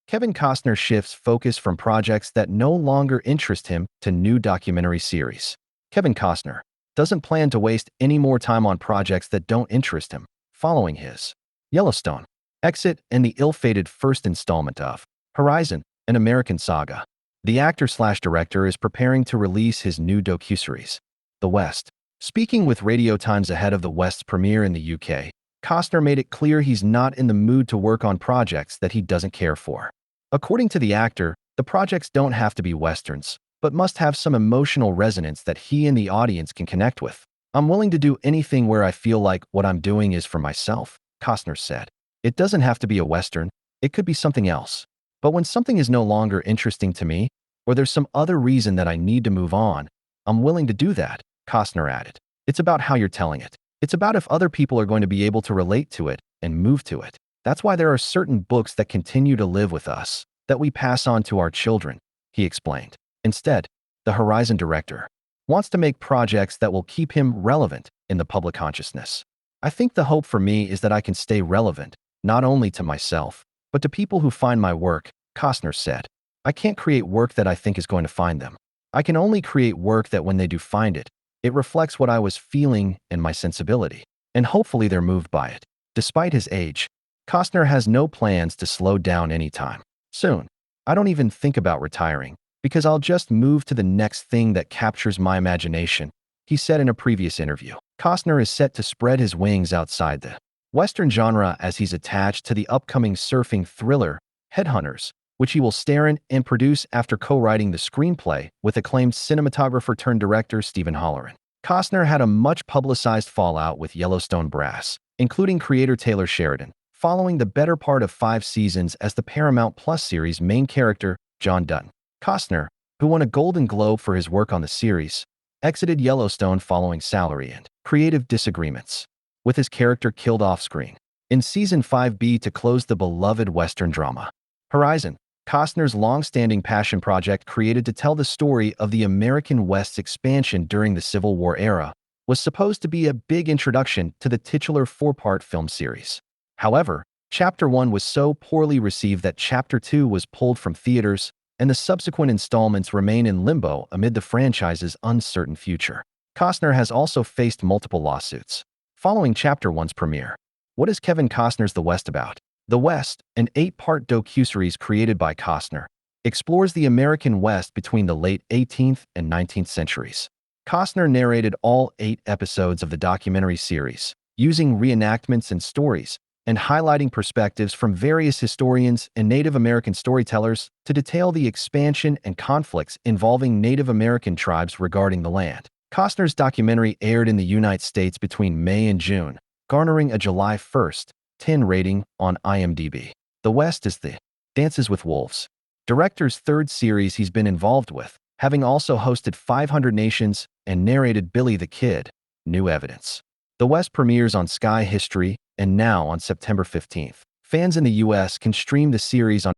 Kevin Costner shifts focus from projects that no longer interest him to new documentary series. Kevin Costner doesn't plan to waste any more time on projects that don't interest him, following his Yellowstone exit and the ill-fated first installment of Horizon, an American saga. The actor/director is preparing to release his new docuseries, The West. Speaking with Radio Times ahead of The West's premiere in the UK, Costner made it clear he's not in the mood to work on projects that he doesn't care for. According to the actor, the projects don't have to be westerns, but must have some emotional resonance that he and the audience can connect with. "I'm willing to do anything where I feel like what I'm doing is for myself," Costner said. "It doesn't have to be a western, it could be something else. But when something is no longer interesting to me, or there's some other reason that I need to move on, I'm willing to do that," Costner added. "It's about how you're telling it. It's about if other people are going to be able to relate to it and move to it. That's why there are certain books that continue to live with us, that we pass on to our children," he explained. Instead, the Horizon director wants to make projects that will keep him relevant in the public consciousness. "I think the hope for me is that I can stay relevant, not only to myself, but to people who find my work," Costner said. "I can't create work that I think is going to find them. I can only create work that when they do find it, it reflects what I was feeling and my sensibility, and hopefully they're moved by it." Despite his age, Costner has no plans to slow down anytime soon. "I don't even think about retiring, because I'll just move to the next thing that captures my imagination," he said in a previous interview. Costner is set to spread his wings outside the Western genre as he's attached to the upcoming surfing thriller, Headhunters, which he will star in and produce after co-writing the screenplay with acclaimed cinematographer-turned-director Stephen Halloran. Costner had a much-publicized fallout with Yellowstone brass, including creator Taylor Sheridan, following the better part of 5 seasons as the Paramount Plus series' main character, John Dutton. Costner, who won a Golden Globe for his work on the series, exited Yellowstone following salary and creative disagreements, with his character killed off-screen in Season 5B to close the beloved Western drama. Horizon, Costner's long-standing passion project created to tell the story of the American West's expansion during the Civil War era, was supposed to be a big introduction to the titular 4-part film series. However, Chapter 1 was so poorly received that Chapter 2 was pulled from theaters, and the subsequent installments remain in limbo amid the franchise's uncertain future. Costner has also faced multiple lawsuits following Chapter 1's premiere. What is Kevin Costner's The West about? The West, an 8-part docuseries created by Costner, explores the American West between the late 18th and 19th centuries. Costner narrated all 8 episodes of the documentary series, using reenactments and stories, and highlighting perspectives from various historians and Native American storytellers to detail the expansion and conflicts involving Native American tribes regarding the land. Costner's documentary aired in the United States between May and June, garnering a July 1st 10 rating on IMDb. The West is the Dances with Wolves director's 3rd series he's been involved with, having also hosted 500 Nations and narrated Billy the Kid, New Evidence. The West premieres on Sky History and Now on September 15th. Fans in the US can stream the series on